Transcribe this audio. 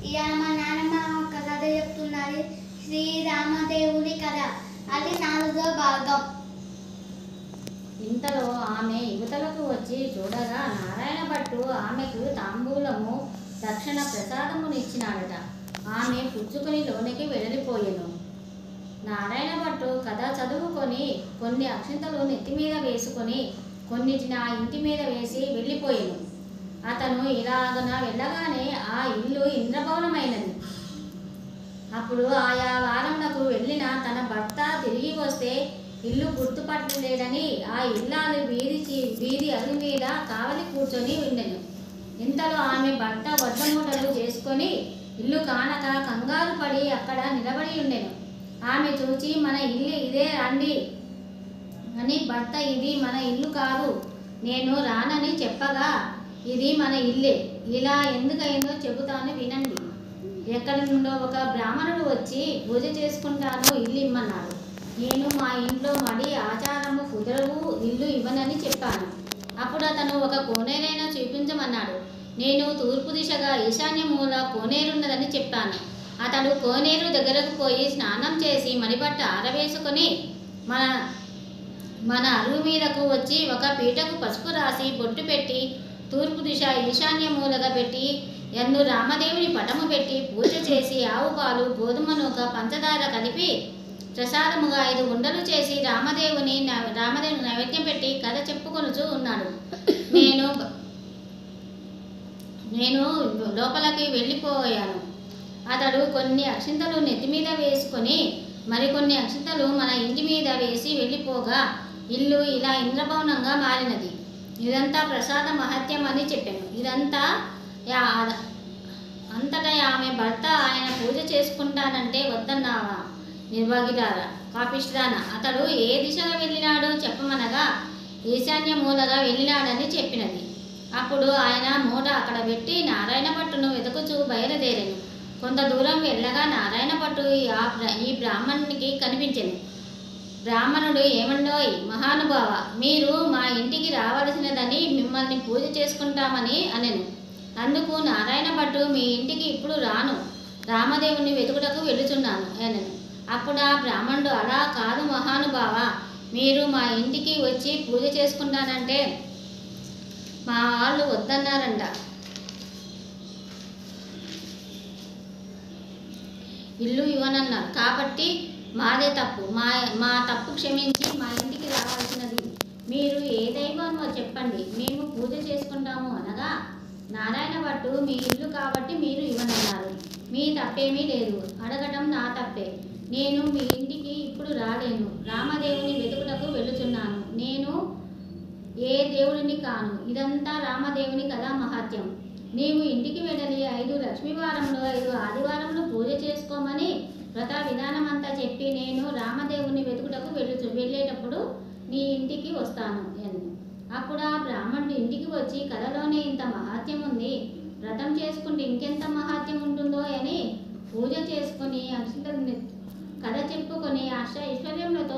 ఇవాళ మా నాన్నమ్మ ఒక కథ చెప్తున్నది. శ్రీరామదేవుని కథ. అది 4వ భాగం. ఇంతలో ఆమె యువతలకు వచ్చి చూడగా నారాయణ భట్టు ఆమెకు తాంబూలము దక్షిణ ప్రసాదమునిచ్చినాడట. ఆమె పుచ్చుకొని లోనికి వెళ్ళిపోయెను. నారాయణ భట్టు కథ చదువుకొని కొన్ని అక్షింతలు నెత్తి మీద వేసుకొని కొన్నిటిని ఆ ఇంటి మీద వేసి వెళ్ళిపోయెను. అతను ఇలాగన వెళ్ళగానే ఆ ఇల్లు ఇంద్రభవనమైనది. అప్పుడు ఆయా వారమునకు వెళ్ళిన తన భర్త తిరిగి వస్తే ఇల్లు గుర్తుపట్టలేడని ఆ ఇల్లాలు వీధి అరుగు మీద కావలి కూర్చొని ఉండెను. ఇంతలో ఆమె భర్త వడ్డమూటలు చేసుకొని ఇల్లు కానక కంగారు పడి అక్కడ నిలబడి ఉండెను. ఆమె చూచి మన ఇల్లు ఇదే రండి అని, భర్త ఇది మన ఇల్లు కాదు, నేను రానని చెప్పగా ఇది మన ఇల్లే, ఇలా ఎందుకైందో చెబుతాను వినండి. ఎక్కడి నుండో ఒక బ్రాహ్మణుడు వచ్చి పూజ చేసుకుంటాను, ఇల్లు ఇమ్మన్నాడు. నేను మా ఇంట్లో మడి ఆచారము కుదరవు, ఇల్లు ఇవ్వనని చెప్పాను. అప్పుడు అతను ఒక కోనేరైనా చూపించమన్నాడు. నేను తూర్పు దిశగా ఈశాన్య మూల కోనేరున్నదని చెప్పాను. అతడు కోనేరు దగ్గరకు పోయి స్నానం చేసి మడిబట్ట ఆరవేసుకొని మన అరుగు మీదకు వచ్చి ఒక పీటకు పసుపు రాసి బొట్టు పెట్టి తూర్పు దిశ ఈశాన్య మూలగా పెట్టి ఎందు రామదేవుని పటము పెట్టి పూజ చేసి ఆవు పాలు గోధుమ నూక పంచదార కలిపి ప్రసాదముగా 5 ఉండలు చేసి రామదేవుని నైవేద్యం పెట్టి కథ చెప్పుకొనుచూ ఉన్నాడు. నేను లోపలికి వెళ్ళిపోయాను. అతడు కొన్ని అక్షింతలు నెత్తి మీద వేసుకొని మరికొన్ని అక్షింతలు మన ఇంటి మీద వేసి వెళ్ళిపోగా ఇల్లు ఇలా ఇంద్రభవనంగా మారినది. ఇదంతా ప్రసాద మహత్యం అని చెప్పాను. ఇదంతా అంతటా ఆమె భర్త ఆయన పూజ చేసుకుంటానంటే వద్దన్నావా నిర్వగిరారా కాపిష్రానా, అతడు ఏ దిశగా వెళ్ళినాడో చెప్పమనగా ఈశాన్య మూలగా వెళ్ళినాడని చెప్పినది. అప్పుడు ఆయన మూట అక్కడ పెట్టి నారాయణ భట్టును వెతుకుచూ బయలుదేరాను. కొంత దూరం వెళ్ళగా నారాయణ భట్టు ఈ బ్రాహ్మణునికి కనిపించెను. బ్రాహ్మణుడు, ఏమండోయ్ మహానుభావ, మీరు మా ఇంటికి రావలసినదని మిమ్మల్ని పూజ చేసుకుంటామని అనెను. అందుకు నారాయణ భట్టు, మీ ఇంటికి ఇప్పుడు రాను, రామదేవుని వెతుకుటకు వెళుచున్నాను అనెను. అప్పుడు ఆ బ్రాహ్మణుడు, అలా కాదు మహానుభావ, మీరు మా ఇంటికి వచ్చి పూజ చేసుకుంటానంటే మా వాళ్ళు వద్దన్నారంట. ఇల్లు ఇవ్వనన్నారు కాబట్టి మాదే తప్పు, మా తప్పు క్షమించి మా ఇంటికి రావాల్సినది. మీరు ఏ దైవమో చెప్పండి, మేము పూజ చేసుకుంటాము అనగా నారాయణ భట్టు, మీ ఇల్లు కాబట్టి మీరు ఇవ్వనన్నారు. మీ తప్పేమీ లేదు, అడగటం నా తప్పే. నేను మీ ఇంటికి ఇప్పుడు రాలేను, రామదేవుని వెతుకుటకు వెళుచున్నాను. నేను ఏ దేవుడిని కాను, ఇదంతా రామదేవుని కథా మహత్యం. నీవు ఇంటికి వెళ్ళి 5 లక్ష్మీవారంలో 5 ఆదివారంలో పూజ చేసుకోమని వ్రత విధానమంతా చెప్పి నేను రామదేవుని వెతుకుటకు వెళ్ళేటప్పుడు నీ ఇంటికి వస్తాను అని. అప్పుడు ఆ బ్రాహ్మణుడు ఇంటికి వచ్చి, కథలోనే ఇంత మహాత్యం ఉంది, వ్రతం చేసుకుంటే ఇంకెంత మహాత్యం ఉంటుందో అని పూజ చేసుకొని అక్షింతలు కథ చెప్పుకొని ఐశ్వర్యములతో